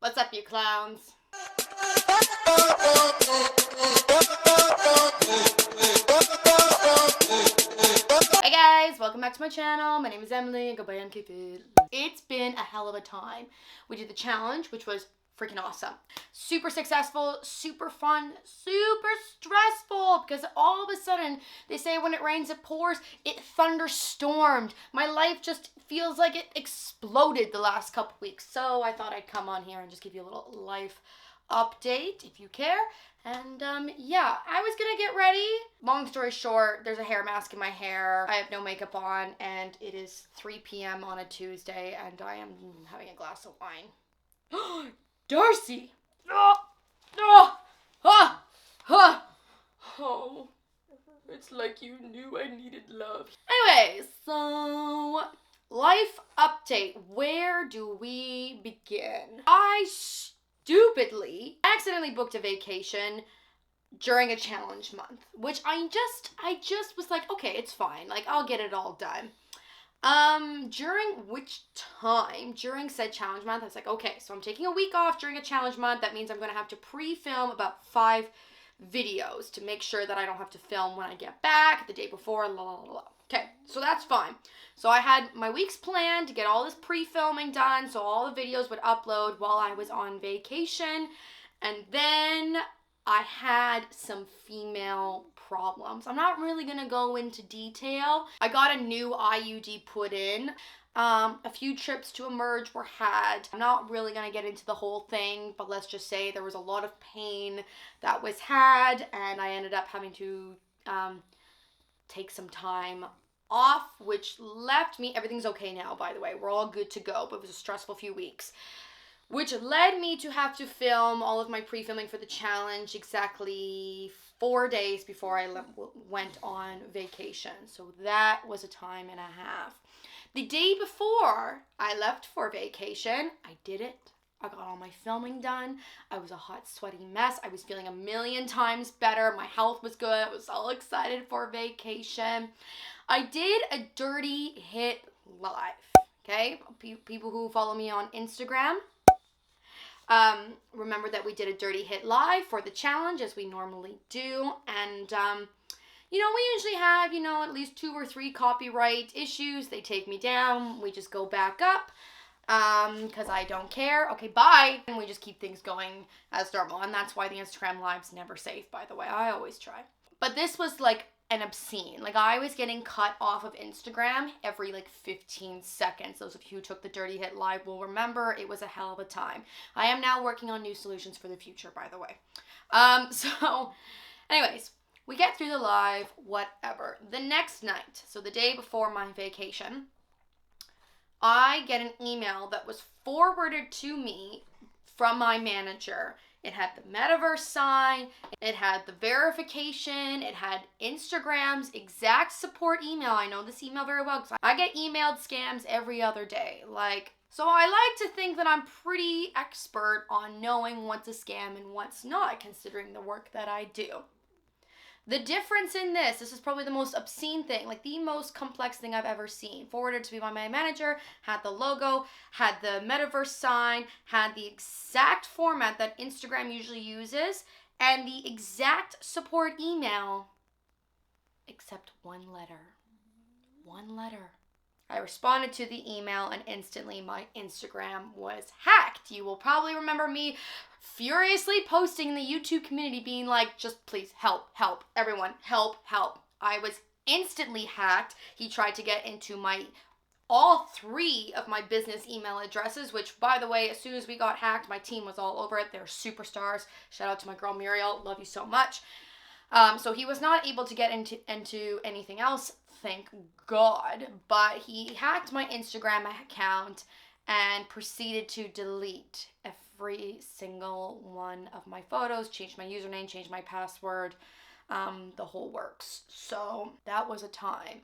What's up, you clowns? Hey guys, welcome back to my channel. My name is Emily. I go by emkfit. It's been a hell of a time. We did the challenge, which was freaking awesome. Super successful, super fun, super stressful, because all of a sudden, they say when it rains it pours, it thunderstormed. My life just feels like it exploded the last couple weeks. So I thought I'd come on here and just give you a little life update if you care. And yeah, I was gonna get ready. Long story short, there's a hair mask in my hair. I have no makeup on, and it is 3 p.m. on a Tuesday, and I am having a glass of wine. Darcy! Oh, it's like you knew I needed love. Anyways, so life update. Where do we begin? I stupidly accidentally booked a vacation during a challenge month, which I just was like, okay, it's fine. Like, I'll get it all done. During said challenge month, I was like, okay, so I'm taking a week off during a challenge month. That means I'm going to have to pre-film about 5 videos to make sure that I don't have to film when I get back the day before, la la la. Okay, so that's fine. So I had my weeks planned to get all this pre-filming done, so all the videos would upload while I was on vacation. And then I had some female problems. I'm not really gonna go into detail. I got a new IUD put in. A few trips to Emerge were had. I'm not really gonna get into the whole thing, but let's just say there was a lot of pain that was had, and I ended up having to take some time off, which left me, everything's okay now, by the way, we're all good to go, but it was a stressful few weeks, which led me to have to film all of my pre-filming for the challenge exactly 4 days before I went on vacation. So that was a time and a half. The day before I left for vacation, I did it. I got all my filming done. I was a hot, sweaty mess. I was feeling a million times better. My health was good. I was all excited for vacation. I did a dirty hit live, okay? People who follow me on Instagram, remember that we did a dirty hit live for the challenge, as we normally do. And, you know, we usually have, you know, at least 2 or 3 copyright issues. They take me down. We just go back up. Because I don't care. Okay, bye. And we just keep things going as normal. And that's why the Instagram live's never safe, by the way. I always try. But this was like an obscene. Like, I was getting cut off of Instagram every like 15 seconds. Those of you who took the Dirty Hit Live will remember it was a hell of a time. I am now working on new solutions for the future, by the way. So anyways, we get through the live, whatever. The next night, so the day before my vacation, I get an email that was forwarded to me from my manager. It had the metaverse sign, it had the verification, it had Instagram's exact support email. I know this email very well because I get emailed scams every other day. So I like to think that I'm pretty expert on knowing what's a scam and what's not, considering the work that I do. The difference in this is probably the most obscene thing, like the most complex thing I've ever seen. Forwarded to me by my manager, had the logo, had the metaverse sign, had the exact format that Instagram usually uses, and the exact support email, except one letter. One letter. I responded to the email, and instantly my Instagram was hacked. You will probably remember me furiously posting in the YouTube community being like, just please help, help, everyone, help, help. I was instantly hacked. He tried to get into all 3 of my business email addresses, which, by the way, as soon as we got hacked, my team was all over it. They're superstars. Shout out to my girl Muriel. Love you so much. So he was not able to get into anything else, thank God, but he hacked my Instagram account and proceeded to delete every single one of my photos, change my username, change my password, the whole works. So that was a time.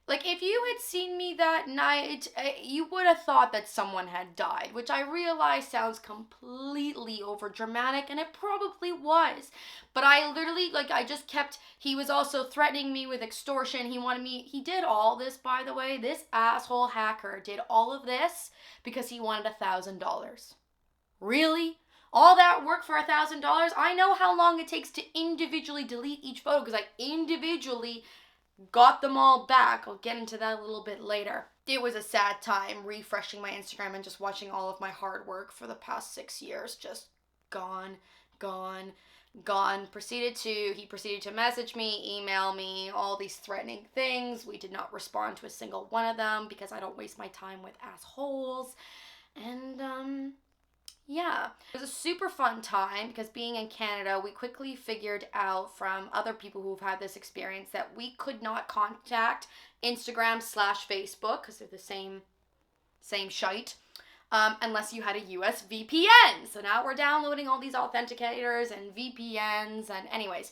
Like, if you had seen me that night, you would have thought that someone had died, which I realize sounds completely over dramatic, and it probably was. But I literally, like, I just kept, he was also threatening me with extortion. He did all this, by the way. This asshole hacker did all of this because he wanted $1,000. Really? All that work for $1,000? I know how long it takes to individually delete each photo because I individually got them all back. I'll get into that a little bit later. It was a sad time refreshing my Instagram and just watching all of my hard work for the past 6 years just gone. He proceeded to message me, email me, all these threatening things. We did not respond to a single one of them because I don't waste my time with assholes. And yeah, it was a super fun time because being in Canada, we quickly figured out from other people who've had this experience that we could not contact Instagram/Facebook because they're the same shite, unless you had a US VPN. So now we're downloading all these authenticators and VPNs, and anyways,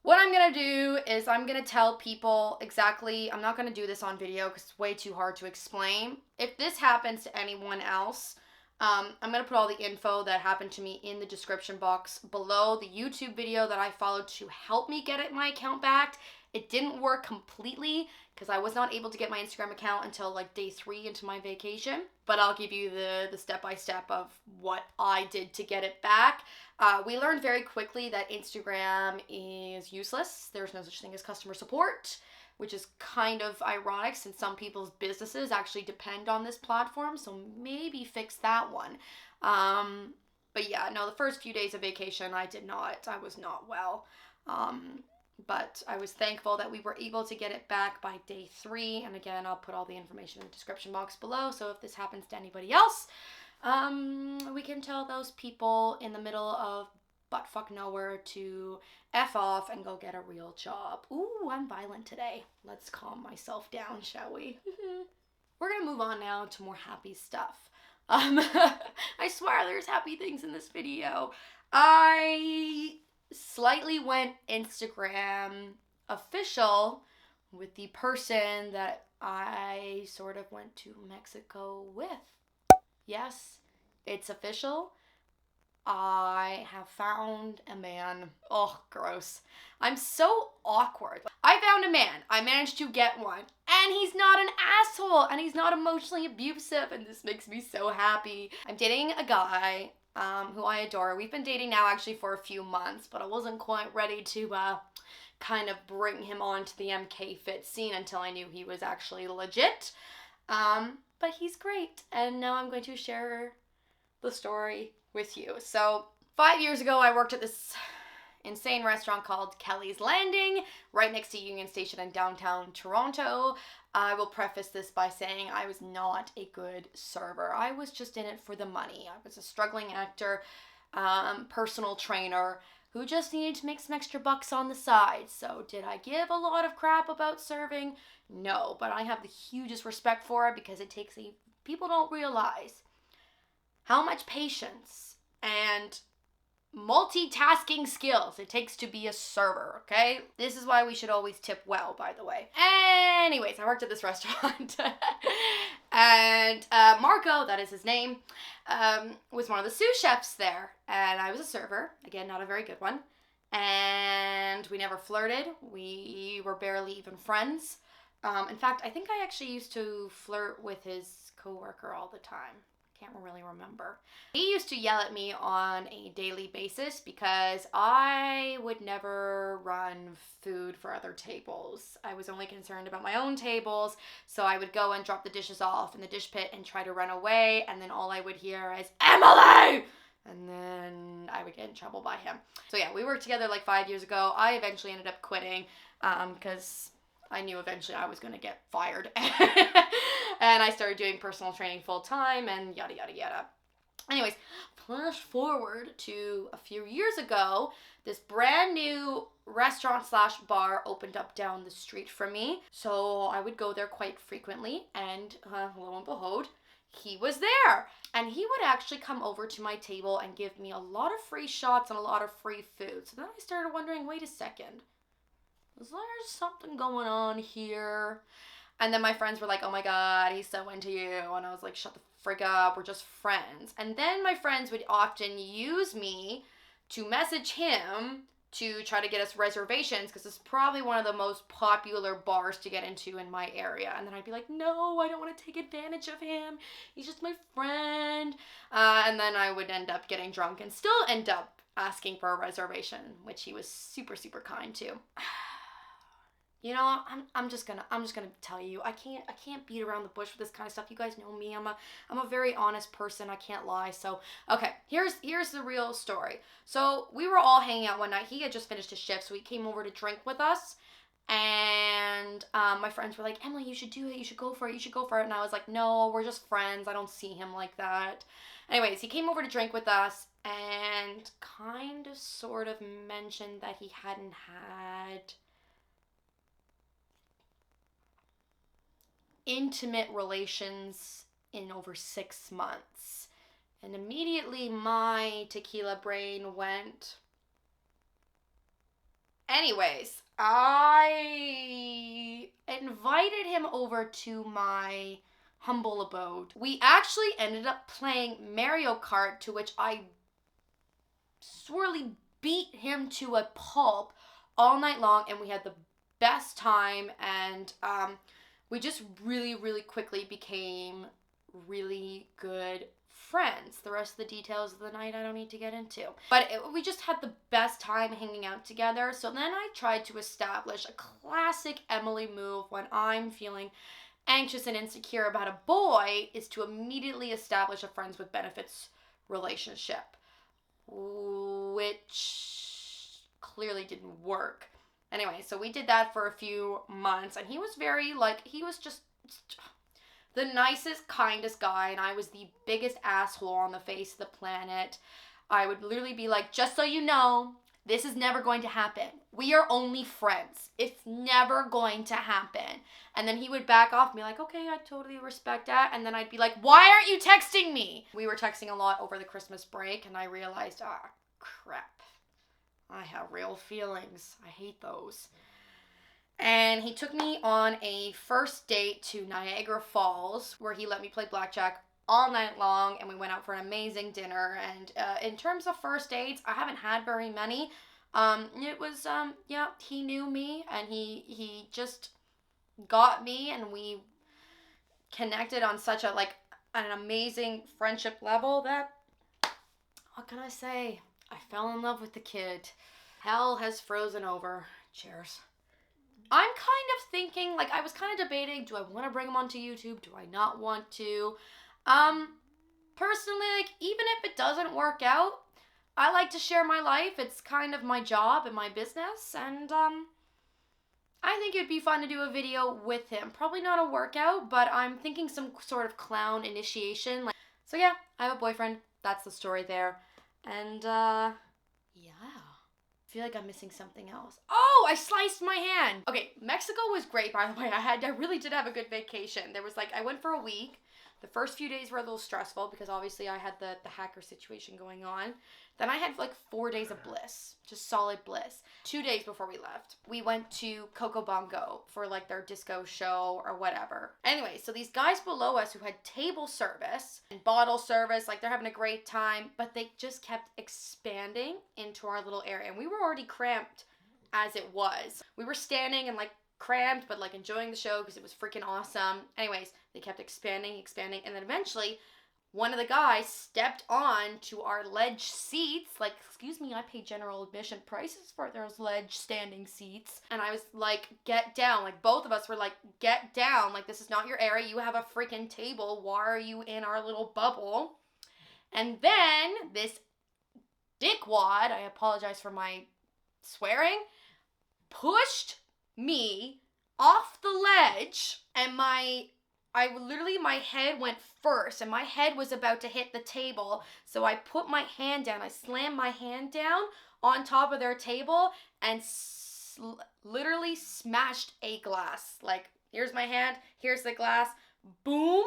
what I'm going to do is I'm going to tell people exactly, I'm not going to do this on video because it's way too hard to explain. If this happens to anyone else, I'm going to put all the info that happened to me in the description box below. The YouTube video that I followed to help me get my account back. It didn't work completely because I was not able to get my Instagram account until like day 3 into my vacation. But I'll give you the step-by-step of what I did to get it back. We learned very quickly that Instagram is useless. There's no such thing as customer support, which is kind of ironic since some people's businesses actually depend on this platform, so maybe fix that one. But yeah, no, the first few days of vacation, I was not well. But I was thankful that we were able to get it back by day 3, and again, I'll put all the information in the description box below, so if this happens to anybody else, we can tell those people in the middle of buttfuck nowhere to F off and go get a real job. Ooh, I'm violent today. Let's calm myself down, shall we? We're gonna move on now to more happy stuff. I swear there's happy things in this video. I slightly went Instagram official with the person that I sort of went to Mexico with. Yes, it's official. I have found a man. Oh, gross. I'm so awkward. I found a man. I managed to get one. And he's not an asshole. And he's not emotionally abusive. And this makes me so happy. I'm dating a guy who I adore. We've been dating now actually for a few months. But I wasn't quite ready to kind of bring him onto the EMKFit scene until I knew he was actually legit. But he's great. And now I'm going to share the story with you. So 5 years ago, I worked at this insane restaurant called Kelly's Landing, right next to Union Station in downtown Toronto. I will preface this by saying I was not a good server. I was just in it for the money. I was a struggling actor, personal trainer who just needed to make some extra bucks on the side. So did I give a lot of crap about serving? No, but I have the hugest respect for it because it takes people don't realize how much patience and multitasking skills it takes to be a server, okay? This is why we should always tip well, by the way. Anyways, I worked at this restaurant. And Marco, that is his name, was one of the sous chefs there. And I was a server. Again, not a very good one. And we never flirted. We were barely even friends. In fact, I think I actually used to flirt with his coworker all the time. Can't really remember. He used to yell at me on a daily basis because I would never run food for other tables. I was only concerned about my own tables, so I would go and drop the dishes off in the dish pit and try to run away, and then all I would hear is, "Emily!" And then I would get in trouble by him. So yeah, we worked together like 5 years ago. I eventually ended up quitting because I knew eventually I was going to get fired. And I started doing personal training full time and yada, yada, yada. Anyways, flash forward to a few years ago, this brand new restaurant/bar opened up down the street from me. So I would go there quite frequently, and lo and behold, he was there. And he would actually come over to my table and give me a lot of free shots and a lot of free food. So then I started wondering, wait a second. Is there something going on here? And then my friends were like, oh my God, he's so into you. And I was like, shut the frick up, we're just friends. And then my friends would often use me to message him to try to get us reservations, because it's probably one of the most popular bars to get into in my area. And then I'd be like, no, I don't want to take advantage of him. He's just my friend. And then I would end up getting drunk and still end up asking for a reservation, which he was super, super kind to. You know, I'm just gonna tell you, I can't beat around the bush with this kind of stuff. You guys know me. I'm a very honest person. I can't lie. So, okay, here's the real story. So we were all hanging out one night. He had just finished his shift, so he came over to drink with us. And my friends were like, Emily, you should do it. You should go for it. You should go for it. And I was like, no, we're just friends. I don't see him like that. Anyways, he came over to drink with us and kind of sort of mentioned that he hadn't had intimate relations in over 6 months. And immediately my tequila brain went. Anyways, I invited him over to my humble abode. We actually ended up playing Mario Kart, to which I sorely beat him to a pulp all night long, and we had the best time. And we just really, really quickly became really good friends. The rest of the details of the night I don't need to get into. But we just had the best time hanging out together. So then I tried to establish a classic Emily move when I'm feeling anxious and insecure about a boy, is to immediately establish a friends with benefits relationship, which clearly didn't work. Anyway, so we did that for a few months, and he was very, he was just the nicest, kindest guy, and I was the biggest asshole on the face of the planet. I would literally be like, just so you know, this is never going to happen. We are only friends. It's never going to happen. And then he would back off and be like, okay, I totally respect that. And then I'd be like, why aren't you texting me? We were texting a lot over the Christmas break, and I realized, crap. I have real feelings. I hate those. And he took me on a first date to Niagara Falls, where he let me play blackjack all night long, and we went out for an amazing dinner. And in terms of first dates, I haven't had very many. It was, he knew me, and he just got me, and we connected on such an amazing friendship level that, what can I say? I fell in love with the kid. Hell has frozen over. Cheers. I'm kind of thinking, I was kind of debating, do I want to bring him onto YouTube? Do I not want to? Personally, even if it doesn't work out, I like to share my life. It's kind of my job and my business, and I think it'd be fun to do a video with him. Probably not a workout, but I'm thinking some sort of clown initiation. So yeah, I have a boyfriend. That's the story there. And, yeah. I feel like I'm missing something else. Oh, I sliced my hand. Okay, Mexico was great, by the way. I really did have a good vacation. There was I went for a week. The first few days were a little stressful because obviously I had the hacker situation going on. Then I had 4 days of bliss, just solid bliss. 2 days before we left, we went to Coco Bongo for their disco show or whatever. Anyway, so these guys below us who had table service and bottle service, they're having a great time, but they just kept expanding into our little area. And we were already cramped as it was. We were standing and cramped, but enjoying the show because it was freaking awesome. Anyways, they kept expanding, and then eventually one of the guys stepped on to our ledge seats. Excuse me, I pay general admission prices for those ledge standing seats. And I was get down. Both of us were get down. This is not your area. You have a freaking table. Why are you in our little bubble? And then this dickwad, I apologize for my swearing, pushed me off the ledge, and my head went first, and my head was about to hit the table, so I put my hand down. I slammed my hand down on top of their table and literally smashed a glass. Here's my hand, here's the glass, boom,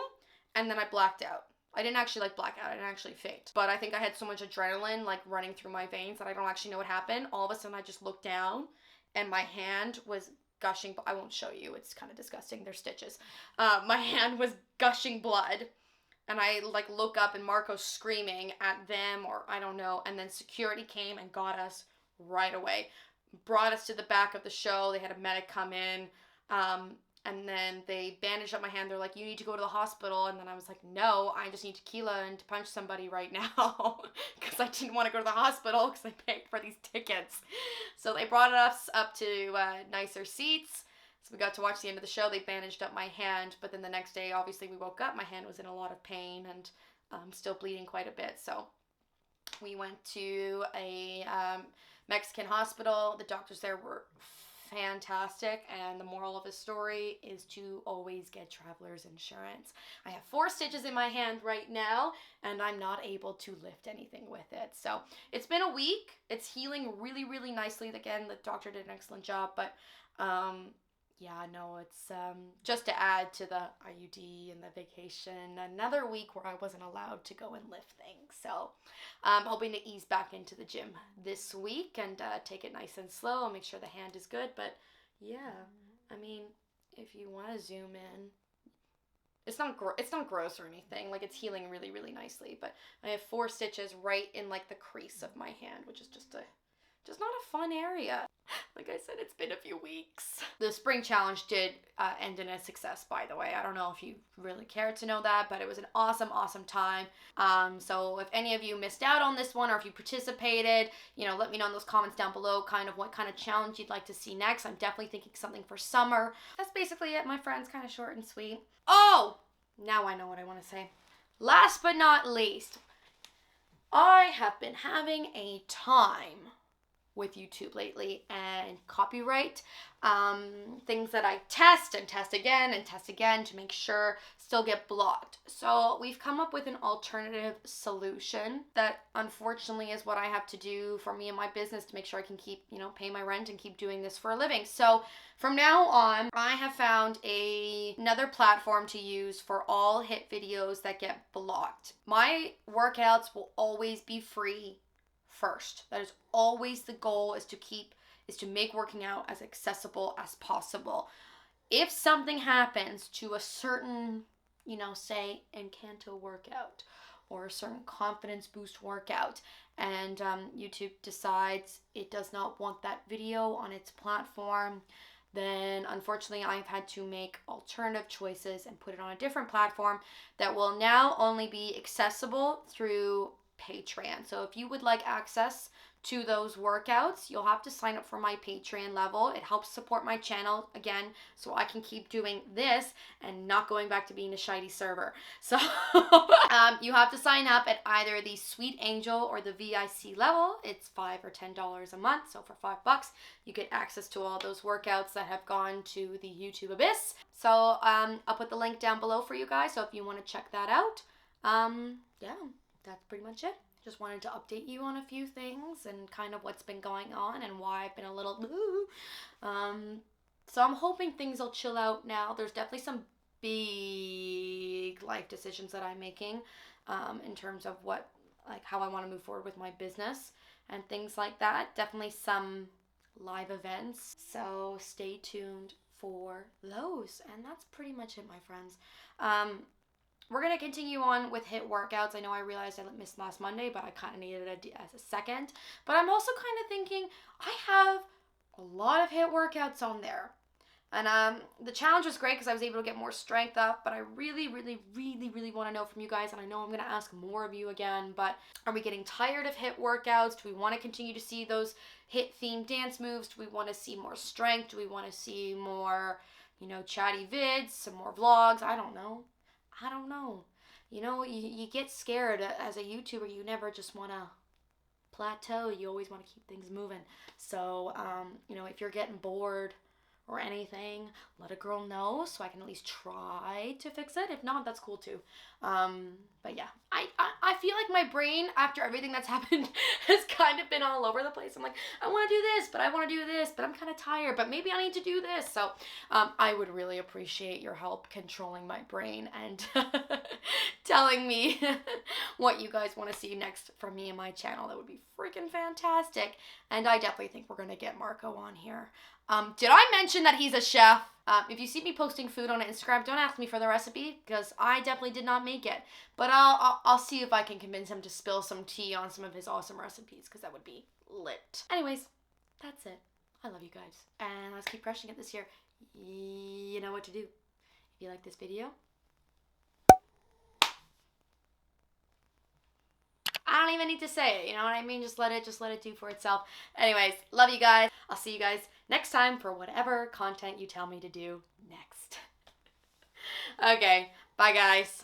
and then I blacked out. I didn't actually black out, I didn't actually faint, but I think I had so much adrenaline running through my veins that I don't actually know what happened. All of a sudden I just looked down, and my hand was gushing, I won't show you, it's kind of disgusting, they're stitches. My hand was gushing blood, and I like look up and Marco's screaming at them, or I don't know, and then security came and got us right away, brought us to the back of the show. They had a medic come in, and then they bandaged up my hand. They're like, you need to go to the hospital. And then I was like, no, I just need tequila and to punch somebody right now, because I didn't want to go to the hospital because I paid for these tickets. So they brought us up to nicer seats. So we got to watch the end of the show. They bandaged up my hand, but then the next day, obviously, we woke up. My hand was in a lot of pain and still bleeding quite a bit. So we went to a Mexican hospital. The doctors there were fantastic, and the moral of the story is to always get traveler's insurance. I have 4 stitches in my hand right now, and I'm not able to lift anything with it. So it's been a week. It's healing really, really nicely. Again, the doctor did an excellent job, but yeah, no, it's just to add to the IUD and the vacation, another week where I wasn't allowed to go and lift things. So I'm hoping to ease back into the gym this week and take it nice and slow and make sure the hand is good. But yeah, I mean, if you want to zoom in, it's not gross or anything. Like, it's healing really, really nicely. But I have 4 stitches right in like the crease of my hand, which is just not a fun area. Like I said, it's been a few weeks. The spring challenge did end in a success, by the way. I don't know if you really care to know that, but it was an awesome, awesome time. So if any of you missed out on this one, or if you participated, you know, let me know in those comments down below kind of what kind of challenge you'd like to see next. I'm definitely thinking something for summer. That's basically it, my friends, kind of short and sweet. Oh, now I know what I want to say. Last but not least, I have been having a time with YouTube lately, and copyright, things that I test and test again and test again to make sure still get blocked. So we've come up with an alternative solution that unfortunately is what I have to do for me and my business to make sure I can keep, you know, paying my rent and keep doing this for a living. So from now on, I have found another platform to use for all HIIT videos that get blocked. My workouts will always be free first. That is always the goal, is to make working out as accessible as possible. If something happens to a certain, you know, say Encanto workout or a certain confidence boost workout, and YouTube decides it does not want that video on its platform, then unfortunately I've had to make alternative choices and put it on a different platform that will now only be accessible through Patreon. So if you would like access to those workouts, you'll have to sign up for my Patreon level. It helps support my channel, again, so I can keep doing this and not going back to being a shitey server. So you have to sign up at either the Sweet Angel or the VIC level. It's $5 or $10 a month. So for $5, you get access to all those workouts that have gone to the YouTube abyss. So I'll put the link down below for you guys. So if you want to check that out, yeah, that's pretty much it. Just wanted to update you on a few things and kind of what's been going on and why I've been a little so I'm hoping things will chill out now. There's definitely some big life decisions that I'm making in terms of how I want to move forward with my business and things like that. Definitely some live events, so stay tuned for those. And that's pretty much it, my friends. We're going to continue on with HIIT workouts. I know I realized I missed last Monday, but I kind of needed it as a second. But I'm also kind of thinking I have a lot of HIIT workouts on there. And the challenge was great because I was able to get more strength up, but I really, really, really, really want to know from you guys, and I know I'm going to ask more of you again, but are we getting tired of HIIT workouts? Do we want to continue to see those HIIT-themed dance moves? Do we want to see more strength? Do we want to see more, you know, chatty vids, some more vlogs? I don't know. You know, you get scared as a YouTuber. You never just want to plateau. You always want to keep things moving. So, you know, if you're getting bored or anything, let a girl know so I can at least try to fix it. If not, that's cool too. But yeah, I feel like my brain, after everything that's happened, has kind of been all over the place. I'm like, I want to do this, but I want to do this, but I'm kind of tired, but maybe I need to do this. So I would really appreciate your help controlling my brain and telling me what you guys want to see next from me and my channel. That would be freaking fantastic. And I definitely think we're going to get Marco on here. Did I mention that he's a chef? If you see me posting food on Instagram, don't ask me for the recipe because I definitely did not make it. But I'll see if I can convince him to spill some tea on some of his awesome recipes because that would be lit. Anyways, that's it. I love you guys. And let's keep crushing it this year. You know what to do. If you like this video, I don't even need to say it, you know what I mean? Just let it do for itself. Anyways, love you guys. I'll see you guys next time for whatever content you tell me to do next. Okay, bye guys.